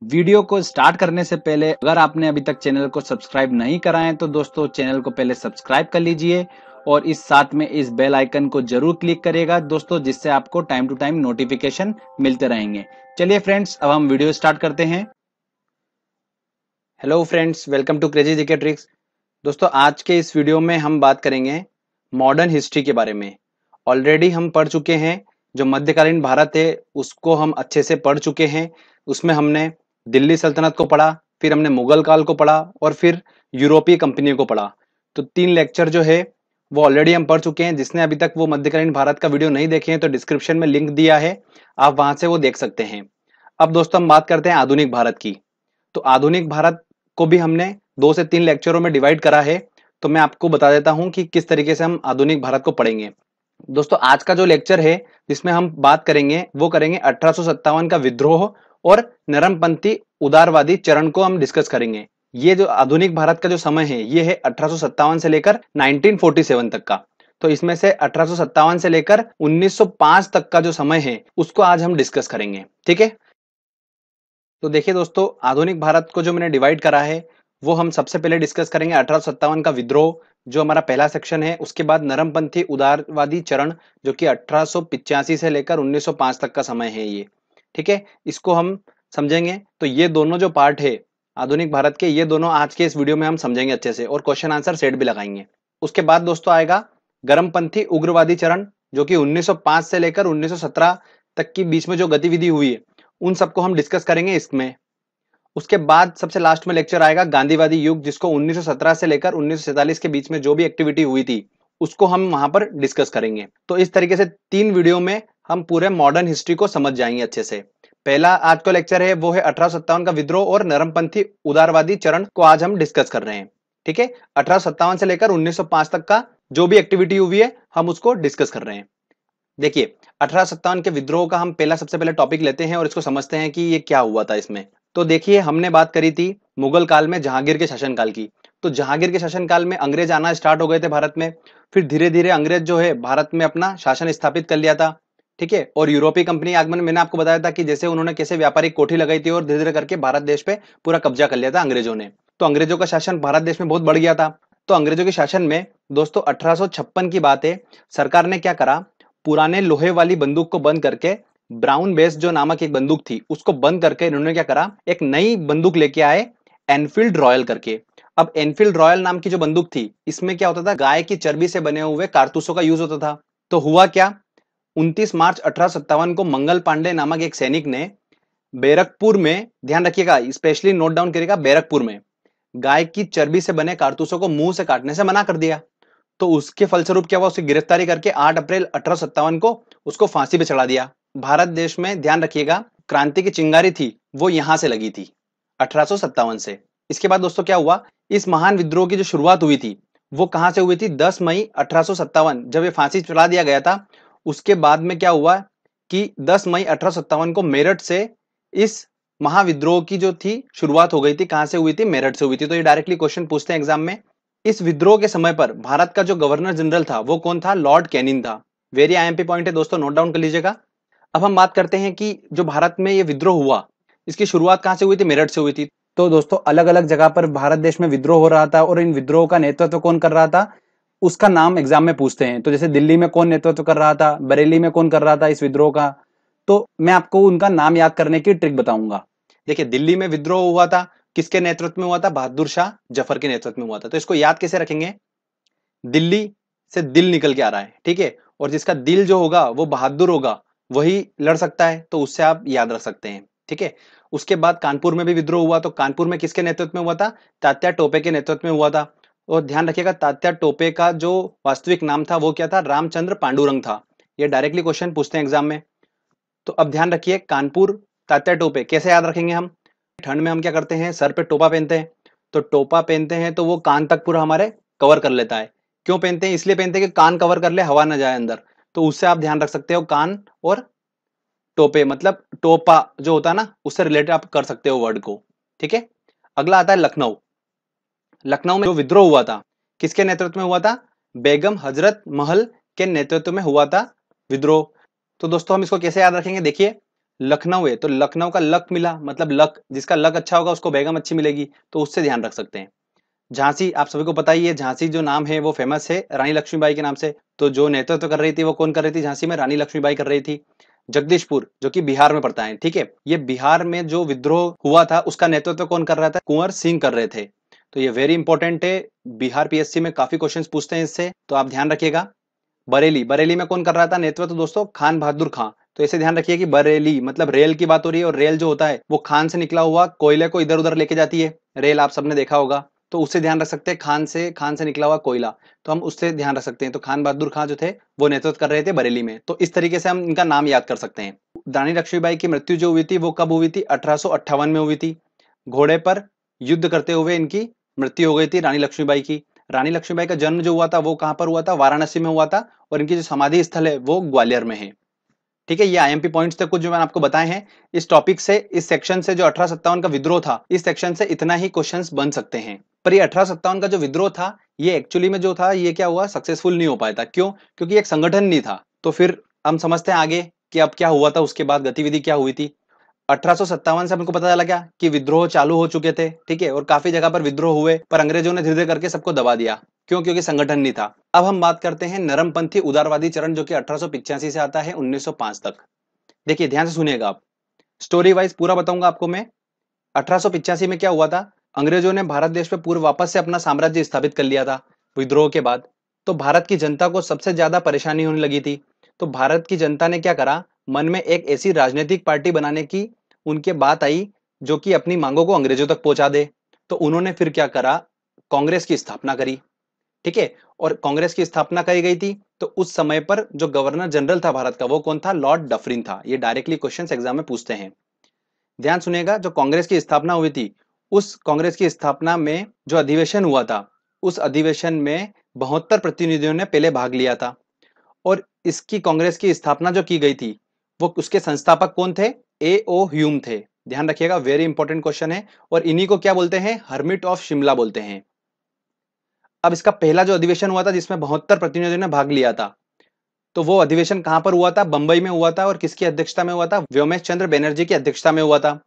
Video को start करने से पहले अगर आपने अभी तक चैनल को सब्सक्राइब नहीं करा है तो दोस्तों चैनल को पहले सब्सक्राइब कर लीजिए और इस साथ में इस बेल आइकन को जरूर क्लिक करिएगा दोस्तों, जिससे आपको टाइम टू टाइम नोटिफिकेशन मिलते रहेंगे। चलिए फ्रेंड्स, अब हम वीडियो स्टार्ट करते हैं। Hello friends, welcome to crazy GK tricks. दोस्तों आज के इस वीडियो में हम बात करेंगे मॉडर्न हिस्ट्री के बारे में। ऑलरेडी हम पढ़ चुके हैं, जो मध्यकालीन भारत है उसको हम अच्छे से पढ़ चुके हैं। उसमें हमने दिल्ली सल्तनत को पढ़ा, फिर हमने मुगल काल को पढ़ा और फिर यूरोपीय कंपनियों को पढ़ा। तो 3 लेक्चर जो है वो ऑलरेडी हम पढ़ चुके हैं। जिसने अभी तक वो मध्यकालीन भारत का वीडियो नहीं देखे हैं तो डिस्क्रिप्शन में लिंक दिया है, आप वहां से वो देख सकते हैं। अब दोस्तों हम बात करते हैं आधुनिक भारत की। तो आधुनिक भारत को भी हमने 2 से 3 लेक्चरों में डिवाइड करा है। तो मैं आपको बता देता हूं कि किस तरीके से हम आधुनिक भारत को पढ़ेंगे। दोस्तों आज का जो लेक्चर है जिसमें हम बात करेंगे वो करेंगे 1857 का विद्रोह और नरमपंथी उदारवादी चरण को हम डिस्कस करेंगे। ये जो आधुनिक भारत का जो समय है ये है 1857 से लेकर 1947 तक का। तो इसमें से 1857 से लेकर 1905 तक का जो समय है उसको आज हम डिस्कस करेंगे, ठीक है। तो देखिए दोस्तों, आधुनिक भारत को जो मैंने डिवाइड करा है वो हम सबसे पहले डिस्कस करेंगे 1857 का विद्रोह, जो हमारा पहला सेक्शन है। उसके बाद नरमपंथी उदारवादी चरण, जो कि 1885 से लेकर 1905 तक का समय है ये, ठीक है। इसको हम समझेंगे। तो ये दोनों जो पार्ट है आधुनिक भारत के, ये दोनों आज के इस वीडियो में हम समझेंगे अच्छे से और क्वेश्चन आंसर सेट भी लगाएंगे। उसके बाद दोस्तों आएगा गर्मपंथी उग्रवादी चरण, जो कि 1905 से लेकर 1917 तक की बीच में जो गतिविधि हुई है उन सबको हम डिस्कस करेंगे इसमें। उसके बाद सबसे लास्ट में लेक्चर आएगा गांधीवादी युग, जिसको 1917 से लेकर 1947 के बीच में जो भी एक्टिविटी हुई थी उसको हम वहां पर डिस्कस करेंगे। तो इस तरीके से 3 वीडियो में हम पूरे मॉडर्न हिस्ट्री को समझ जाएंगे अच्छे से। पहला आज का लेक्चर है वो है 1857 का विद्रोह और नरमपंथी उदारवादी चरण को आज हम डिस्कस कर रहे हैं, ठीक है। 1857 से लेकर 1905 तक का जो भी एक्टिविटी हुई है हम उसको डिस्कस कर रहे हैं। देखिए 1857 के विद्रोह का हम पहला सबसे पहले टॉपिक लेते हैं और इसको समझते हैं कि ये क्या हुआ था इसमें। तो देखिए हमने बात करी थी मुगल काल में जहांगीर के शासनकाल की। तो जहांगीर के शासनकाल में अंग्रेज आना स्टार्ट हो गए थे भारत में। फिर धीरे धीरे अंग्रेज जो है भारत में अपना शासन स्थापित कर लिया था, ठीक है। और यूरोपीय कंपनी आगमन, मैंने आपको बताया था कि जैसे उन्होंने कैसे व्यापारिक कोठी लगाई थी और धीरे धीरे करके भारत देश पे पूरा कब्जा कर लिया था अंग्रेजों ने। तो अंग्रेजों का शासन भारत देश में बहुत बढ़ गया था। तो अंग्रेजों के शासन में दोस्तों 1856 की बात है, सरकार ने क्या करा, पुराने लोहे वाली बंदूक को बंद करके ब्राउन बेस जो नामक एक बंदूक थी उसको बंद करके इन्होंने क्या करा, एक नई बंदूक लेके आए एनफील्ड रॉयल करके। अब एनफील्ड रॉयल नाम की जो बंदूक थी इसमें क्या होता था, गाय की चर्बी से बने हुए कारतूसों का यूज होता था। तो हुआ क्या, 29 मार्च 1857 को मंगल पांडे नामक एक सैनिक ने बैरकपुर में, ध्यान रखिएगा स्पेशली नोट डाउन करिएगा, बैरकपुर में गाय की चर्बी से बने कारतूसों को मुंह से काटने से मना कर दिया। तो उसके फलस्वरूप क्या हुआ, उसकी गिरफ्तारी करके 8 अप्रैल 1857 को उसको फांसी पे चढ़ा दिया। भारत देश में ध्यान रखिएगा क्रांति की चिंगारी थी वो यहां से लगी थी 1857 से। इसके बाद दोस्तों क्या हुआ, इस महान विद्रोह की जो शुरुआत हुई थी वो कहां से हुई थी, 10 मई 1857 जब ये फांसी चढ़ा दिया गया था। उसके बाद में क्या हुआ कि 10 मई 1857 को मेरठ से इस महाविद्रोह की जो थी शुरुआत हो गई थी। कहां से हुई थी, मेरठ से हुई थी। तो ये डायरेक्टली क्वेश्चन पूछते हैं एग्जाम में। इस विद्रोह के समय पर भारत का जो गवर्नर जनरल था वो कौन था, लॉर्ड कैनिंग था। वेरी आईएमपी पॉइंट है दोस्तों, नोट डाउन कर लीजिएगा। अब हम बात करते हैं कि जो भारत में ये विद्रोह हुआ इसकी शुरुआत कहां से हुई थी, मेरठ से हुई थी। तो दोस्तों अलग अलग जगह पर भारत देश में विद्रोह हो रहा था और इन विद्रोह का नेतृत्व कौन कर रहा था उसका नाम एग्जाम में पूछते हैं। तो जैसे दिल्ली में कौन नेतृत्व कर रहा था, बरेली में कौन कर रहा था इस विद्रोह का, तो मैं आपको उनका नाम याद करने की ट्रिक बताऊंगा। देखिए दिल्ली में विद्रोह हुआ था, किसके नेतृत्व में हुआ था, बहादुर शाह जफर के नेतृत्व में हुआ था। तो इसको याद कैसे रखेंगे, दिल्ली से दिल निकल के आ रहा है, ठीक है। और जिसका दिल जो होगा वो बहादुर होगा वही लड़ सकता है, तो उससे आप याद रख सकते हैं, ठीक है। उसके बाद कानपुर में भी विद्रोह हुआ। तो कानपुर में किसके नेतृत्व में हुआ था, तात्या टोपे के नेतृत्व में हुआ था। और ध्यान रखिएगा तात्या टोपे का जो वास्तविक नाम था वो क्या था, रामचंद्र पांडुरंग था। ये डायरेक्टली क्वेश्चन पूछते हैं एग्जाम में। तो अब ध्यान रखिए कानपुर, तात्या टोपे कैसे याद रखेंगे हम, ठंड में हम क्या करते हैं, सर पे टोपा पहनते हैं। तो टोपा पहनते हैं तो वो कान तक पूरा हमारे कवर कर लेता है। क्यों पहनते हैं, इसलिए पहनते हैं कि कान कवर कर ले, हवा ना जाए अंदर। तो उससे आप ध्यान रख सकते हो, कान और टोपे मतलब टोपा जो होता है ना उससे रिलेटेड आप कर सकते हो वर्ड को, ठीक है। अगला आता है लखनऊ। लखनऊ में जो विद्रोह हुआ था किसके नेतृत्व में हुआ था, बेगम हजरत महल के नेतृत्व में हुआ था विद्रोह। तो दोस्तों हम इसको कैसे याद रखेंगे, देखिए लखनऊ है तो लखनऊ का लक मिला, मतलब लक, जिसका लक अच्छा होगा उसको बेगम अच्छी मिलेगी, तो उससे ध्यान रख सकते हैं। झांसी, आप सभी को पता ही है, झांसी जो नाम है वो फेमस है रानी लक्ष्मीबाई के नाम से। तो जो नेतृत्व कर रही थी वो कौन कर रही थी झांसी में? रानी लक्ष्मीबाई कर रही थी। जगदीशपुर जो कि बिहार में पड़ता है, ठीक है, ये बिहार में जो विद्रोह हुआ था उसका नेतृत्व कौन कर रहा था? कुंवर सिंह कर रहे थे। तो ये वेरी इंपॉर्टेंट है, बिहार पीएससी में काफी क्वेश्चंस पूछते हैं इससे, तो आप ध्यान रखिएगा। बरेली, बरेली में कौन कर रहा था नेतृत्व? दोस्तों खान बहादुर खां। तो इसे ध्यान रखिए कि बरेली मतलब रेल की बात हो रही है, और रेल जो होता है वो खान से निकला हुआ कोयले को इधर उधर लेके जाती है, रेल आप सबने देखा होगा, तो उससे ध्यान रख सकते हैं, खान से निकला हुआ कोयला, तो हम उससे ध्यान रख सकते हैं। तो खान बहादुर खां जो थे वो नेतृत्व कर रहे थे बरेली में, तो इस तरीके से हम इनका नाम याद कर सकते हैं। रानी लक्ष्मीबाई की मृत्यु जो हुई थी वो कब हुई थी? 1858 में हुई थी। घोड़े पर युद्ध करते हुए इनकी मृत्यु हो गई थी रानी लक्ष्मीबाई की। रानी लक्ष्मीबाई का जन्म जो हुआ था वो कहां पर हुआ था? वाराणसी में हुआ था, और इनकी जो समाधि स्थल है वो ग्वालियर में है। ठीक है, ये आईएमपी पॉइंट्स थे कुछ जो मैंने आपको बताए हैं। इस टॉपिक से, इस सेक्शन से, जो 1857 का विद्रोह था, इस सेक्शन से इतना ही क्वेश्चंस बन सकते हैं। पर ये 1857 का जो विद्रोह था, ये एक्चुअली में जो था, ये क्या हुआ? सक्सेसफुल नहीं हो पाया था। क्यों? क्योंकि एक संगठन नहीं था। तो फिर हम समझते हैं आगे कि अब क्या हुआ था, उसके बाद गतिविधि क्या हुई थी। 1857 से हमको पता चला क्या कि विद्रोह चालू हो चुके थे, ठीक है, और काफी जगह पर विद्रोह हुए, पर अंग्रेजों ने धीरे धीरे करके सबको दबा दिया। क्यों? क्योंकि संगठन नहीं था। अब हम बात करते हैं नरमपंथी उदारवादी चरण, जो कि 1885 से आता है 1905 तक। देखिए ध्यान से सुनिएगा आप, स्टोरी वाइज पूरा बताऊंगा आपको मैं। 1885 में क्या हुआ था? अंग्रेजों ने भारत देश पे पूर्व वापस से अपना साम्राज्य स्थापित कर लिया था विद्रोह के बाद। तो भारत की जनता को सबसे ज्यादा परेशानी होने लगी थी। तो भारत की जनता ने क्या करा? मन में एक ऐसी राजनीतिक पार्टी बनाने की उनके बात आई जो कि अपनी मांगों को अंग्रेजों तक पहुंचा दे। तो उन्होंने फिर क्या करा? कांग्रेस की स्थापना करी, ठीक है, और कांग्रेस की स्थापना करी गई थी। तो उस समय पर जो गवर्नर जनरल था भारत का वो कौन था? लॉर्ड डफरिन था। ये डायरेक्टली क्वेश्चंस एग्जाम में पूछते हैं। ध्यान सुनिएगा, जो कांग्रेस की स्थापना हुई थी, उस कांग्रेस की स्थापना में जो अधिवेशन हुआ था, उस अधिवेशन में 72 प्रतिनिधियों ने पहले भाग लिया था। और इसकी कांग्रेस की स्थापना जो की गई थी, वो उसके संस्थापक कौन थे? ए ओ ह्यूम थे। ध्यान रखिएगा, वेरी इंपॉर्टेंट क्वेश्चन है। और इन्हीं को क्या बोलते हैं? हर्मिट ऑफ शिमला बोलते हैं। अब इसका पहला जो अधिवेशन हुआ था जिसमें 72 प्रतिनिधियों ने भाग लिया था, तो वो अधिवेशन कहां पर हुआ था? बंबई में हुआ था। और किसकी अध्यक्षता में हुआ था? व्योमेश चंद्र बनर्जी की अध्यक्षता में हुआ था।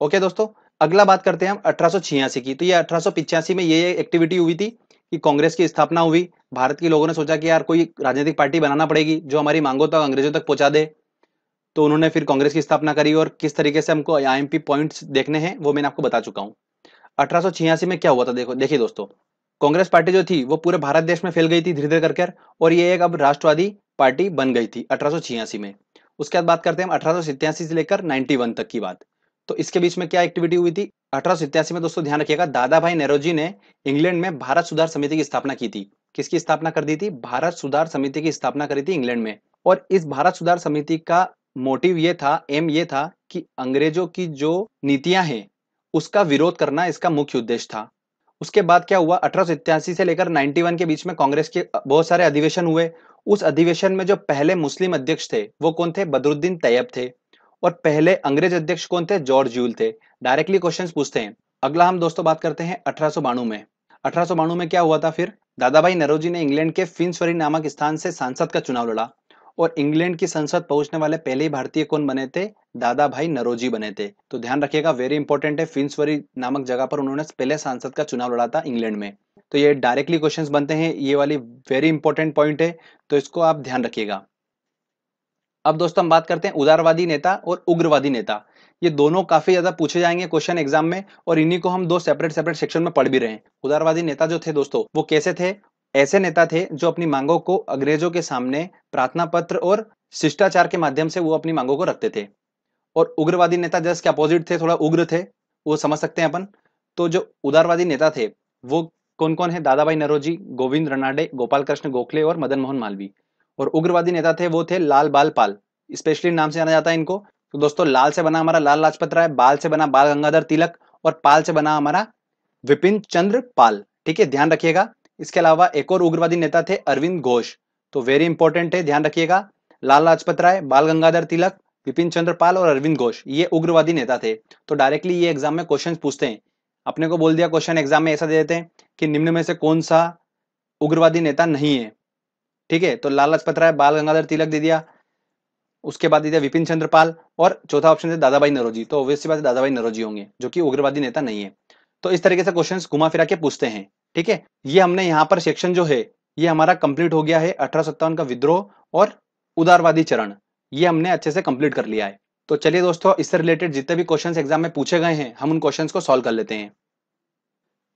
ओके दोस्तों, अगला बात करते हैं हम 1886 की। तो ये 1885 में ये एक्टिविटी हुई थी कि कांग्रेस की स्थापना हुई। भारत के लोगों ने सोचा कि यार कोई राजनीतिक पार्टी बनाना पड़ेगी जो हमारी मांगों तक, अंग्रेजों तक पहुंचा दे। तो उन्होंने फिर कांग्रेस की स्थापना करी, और किस तरीके से हमको आईएमपी पॉइंट्स देखने हैं वो मैंने आपको बता चुका हूं। 1886 में क्या हुआ था? देखिए दोस्तों, कांग्रेस पार्टी जो थी वो पूरे भारत देश में फैल गई थी धीरे धीरे करके, और ये एक अब राष्ट्रवादी पार्टी बन गई थी 1886 में। उसके बाद बात करते हैं हम 1887 से लेकर 91 तक की बात। तो इसके बीच में क्या एक्टिविटी हुई थी? 1887 में दोस्तों ध्यान रखिएगा, दादा भाई नौरोजी ने इंग्लैंड में भारत सुधार समिति की स्थापना की थी। किसकी स्थापना कर दी थी? भारत सुधार समिति की स्थापना करी थी इंग्लैंड में। और इस भारत सुधार समिति का मोटिव ये था, एम ये था कि अंग्रेजों की जो नीतियां हैं उसका विरोध करना इसका मुख्य उद्देश्य था। उसके बाद क्या हुआ? 1887 से लेकर 91 के बीच में कांग्रेस के बहुत सारे अधिवेशन हुए। उस अधिवेशन में जो पहले मुस्लिम अध्यक्ष थे वो कौन थे? बदरुद्दीन तैयब थे। और पहले अंग्रेज अध्यक्ष कौन थे? जॉर्ज यूल थे। डायरेक्टली क्वेश्चंस पूछते हैं। अगला हम दोस्तों बात करते हैं 1892 में। 1892 में क्या हुआ था फिर? दादा भाई नौरोजी ने इंग्लैंड के फिंसबरी नामक स्थान से सांसद का चुनाव लड़ा, और इंग्लैंड की संसद पहुंचने वाले पहले ही भारतीय कौन बने थे? दादा भाई नौरोजी बने थे। तो ध्यान रखिएगा, वेरी इंपॉर्टेंट है, फिंसबरी नामक जगह पर उन्होंने पहले सांसद का चुनाव लड़ा था इंग्लैंड में। तो ये डायरेक्टली क्वेश्चंस बनते हैं, ये वाली वेरी इंपॉर्टेंट पॉइंट है, तो इसको आप ध्यान रखिएगा। अब दोस्तों हम बात करते हैं उदारवादी नेता और उग्रवादी नेता। ये दोनों काफी ज्यादा पूछे जाएंगे क्वेश्चन एग्जाम में, और इन्हीं को हम दो सेपरेट सेपरेट सेक्शन में पढ़ भी रहे हैं। उदारवादी नेता जो थे दोस्तों वो कैसे थे? ऐसे नेता थे जो अपनी मांगों को अंग्रेजों के सामने प्रार्थना पत्र और शिष्टाचार के माध्यम से वो अपनी मांगों को रखते थे। और उग्रवादी नेता जस्ट के अपोजिट थे, थोड़ा उग्र थे, वो समझ सकते हैं अपन। तो जो उदारवादी नेता थे वो कौन कौन है? दादा भाई नौरोजी, गोविंद रनाडे, गोपाल कृष्ण गोखले और मदन मोहन मालवीय। और उग्रवादी नेता थे वो थे लाल बाल पाल, स्पेशली नाम से जाना जाता है इनको। तो दोस्तों लाल से बना हमारा लाल लाजपत राय, बाल से बना बाल गंगाधर तिलक, और पाल से बना हमारा विपिन चंद्र पाल। ठीक है, ध्यान रखिएगा। इसके अलावा एक और उग्रवादी नेता थे अरविंद घोष। तो वेरी इंपॉर्टेंट है, ध्यान रखिएगा, लाल लाजपत राय, बाल गंगाधर तिलक, विपिन चंद्र पाल और अरविंद घोष, ये उग्रवादी नेता थे। तो डायरेक्टली ये एग्जाम में क्वेश्चन पूछते हैं। अपने को बोल दिया क्वेश्चन एग्जाम में ऐसा दे देते हैं कि निम्न में से कौन सा उग्रवादी नेता नहीं है। ठीक है, तो लाल लाजपत राय, बाल गंगाधर तिलक दे दिया, उसके बाद दिया विपिन चंद्र पाल, और चौथा ऑप्शन है दादा भाई नौरोजी। तो ऑब्वियसली बात है दादा भाई नौरोजी होंगे, जो कि उग्रवादी नेता नहीं है। तो इस तरीके से क्वेश्चंस घुमा फिरा के पूछते हैं। ठीक है, ये हमने यहाँ पर सेक्शन जो है ये हमारा कंप्लीट हो गया है। 1857 का विद्रोह और उदारवादी चरण, ये हमने अच्छे से कंप्लीट कर लिया है। तो चलिए दोस्तों, इससे रिलेटेड जितने भी क्वेश्चंस एग्जाम में पूछे गए हैं हम उन क्वेश्चंस को सॉल्व कर लेते हैं।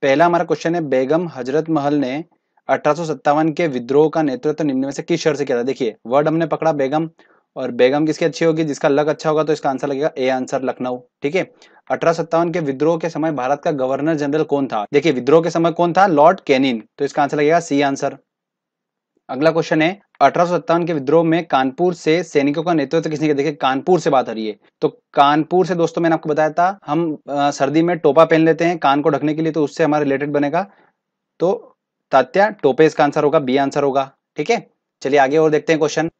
पहला हमारा क्वेश्चन है, बेगम हजरत महल ने 1857 के विद्रोह का नेतृत्व निम्न में से किस शहर से किया था। देखिए वर्ड हमने पकड़ा बेगम, और बेगम किसकी अच्छी होगी, जिसका लक अच्छा होगा, तो इसका आंसर लगेगा ए आंसर लखनऊ। ठीक है, 1857 के विद्रोह के समय भारत का गवर्नर जनरल कौन था। देखिए विद्रोह के समय कौन था, लॉर्ड कैनिंग, तो इसका आंसर लगेगा सी आंसर। अगला क्वेश्चन है, 1857 के विद्रोह में कानपुर से सैनिकों का नेतृत्व किसने किया। देखिए कानपुर से बात आ रही है, तो कानपुर से दोस्तों मैंने आपको बताया था हम सर्दी में टोपा पहन लेते हैं कान को ढकने के लिए, तो उससे हमारा रिलेटेड बनेगा, तो तात्या टोपे इसका आंसर होगा, बी आंसर होगा। ठीक है, चलिए आगे और देखते हैं क्वेश्चन।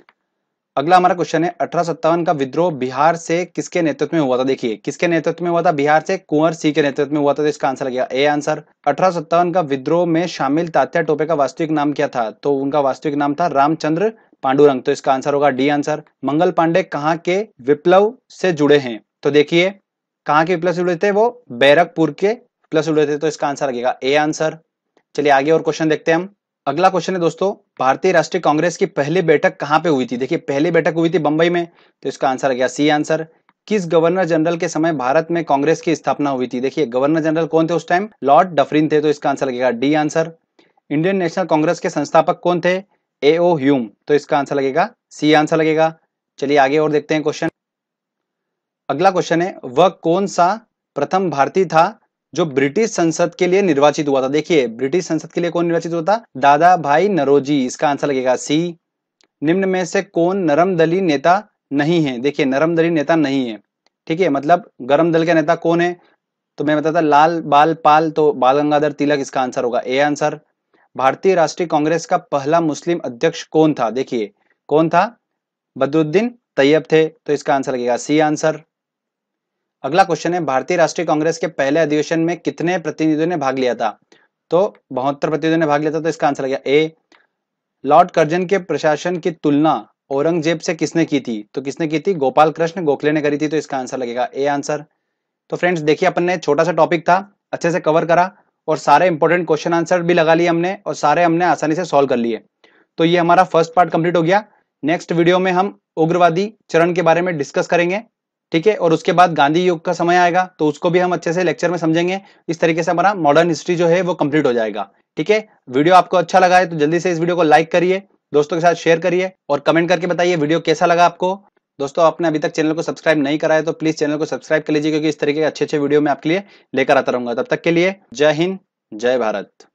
अगला हमारा क्वेश्चन है, 1857 का विद्रोह बिहार से किसके नेतृत्व में हुआ था। देखिए किसके नेतृत्व में हुआ था, बिहार से कुंवर सिंह के नेतृत्व में हुआ था, तो इसका आंसर लगेगा ए आंसर। 1857 का विद्रोह में शामिल तात्या टोपे का वास्तविक नाम क्या था, तो उनका वास्तविक नाम था रामचंद्र पांडुरंग, तो इसका आंसर होगा डी आंसर। मंगल पांडे कहाँ के विप्लव से जुड़े हैं, तो देखिए कहाँ के विप्लव से जुड़े थे, वो बैरकपुर के विप्लव से जुड़े थे, तो इसका आंसर लगेगा ए आंसर। चलिए आगे और क्वेश्चन देखते हैं हम। अगला क्वेश्चन है दोस्तों, भारतीय राष्ट्रीय कांग्रेस की पहली बैठक कहां पे हुई थी। देखिए पहली बैठक हुई थी बंबई में, तो इसका आंसर आ गया सी आंसर। किस गवर्नर जनरल के समय भारत में कांग्रेस की स्थापना हुई थी। देखिए गवर्नर जनरल कौन थे उस टाइम, लॉर्ड डफरिन थे, तो इसका आंसर लगेगा D answer. Indian national Congress के संस्थापक कौन थे, ए ओ ह्यूम, तो इसका आंसर लगेगा सी आंसर लगेगा। चलिए आगे और देखते हैं क्वेश्चन। अगला क्वेश्चन है, वह कौन सा प्रथम भारतीय था जो ब्रिटिश संसद के लिए निर्वाचित हुआ था। देखिए ब्रिटिश संसद के लिए कौन निर्वाचित हुआ था, दादा भाई नौरोजी, इसका आंसर लगेगा सी। निम्न में से कौन नरम दली नेता नहीं है। देखिए नरम दली नेता नहीं है, ठीक है, मतलब गरम दल के नेता कौन है, तो मैं बताता लाल बाल पाल, तो बाल गंगाधर तिलक, इसका आंसर होगा ए आंसर। भारतीय राष्ट्रीय कांग्रेस का पहला मुस्लिम अध्यक्ष कौन था। देखिए कौन था, बदरुद्दीन तैयब थे, तो इसका आंसर लगेगा सी आंसर। अगला क्वेश्चन है, भारतीय राष्ट्रीय कांग्रेस के पहले अधिवेशन में कितने प्रतिनिधियों ने भाग लिया था, तो 72 प्रतिनिधियों ने भाग लिया था, तो इसका आंसर आ गया ए। लॉर्ड कर्जन के प्रशासन की तुलना औरंगजेब से किसने की थी, तो किसने की थी, गोपाल कृष्ण गोखले ने करी थी, तो इसका आंसर लगेगा ए आंसर। तो फ्रेंड्स देखिए अपन ने छोटा सा टॉपिक था, अच्छे से कवर करा, और सारे इंपॉर्टेंट क्वेश्चन आंसर भी लगा लिए हमने, और सारे हमने आसानी से सॉल्व कर लिए। तो ये हमारा फर्स्ट पार्ट कंप्लीट हो गया। नेक्स्ट वीडियो में हम उग्रवादी चरण के बारे में डिस्कस करेंगे, ठीक है, और उसके बाद गांधी युग का समय आएगा, तो उसको भी हम अच्छे से लेक्चर में समझेंगे। इस तरीके से हमारा मॉडर्न हिस्ट्री जो है वो कंप्लीट हो जाएगा। ठीक है, वीडियो आपको अच्छा लगा है तो जल्दी से इस वीडियो को लाइक करिए, दोस्तों के साथ शेयर करिए, और कमेंट करके बताइए वीडियो कैसा लगा आपको। दोस्तों आपने अभी तक चैनल को सब्सक्राइब नहीं करा है तो प्लीज चैनल को सब्सक्राइब कर लीजिए, क्योंकि इस तरीके के अच्छे अच्छे वीडियो मैं आपके लिए लेकर आता रहूंगा। तब तक के लिए जय हिंद, जय भारत।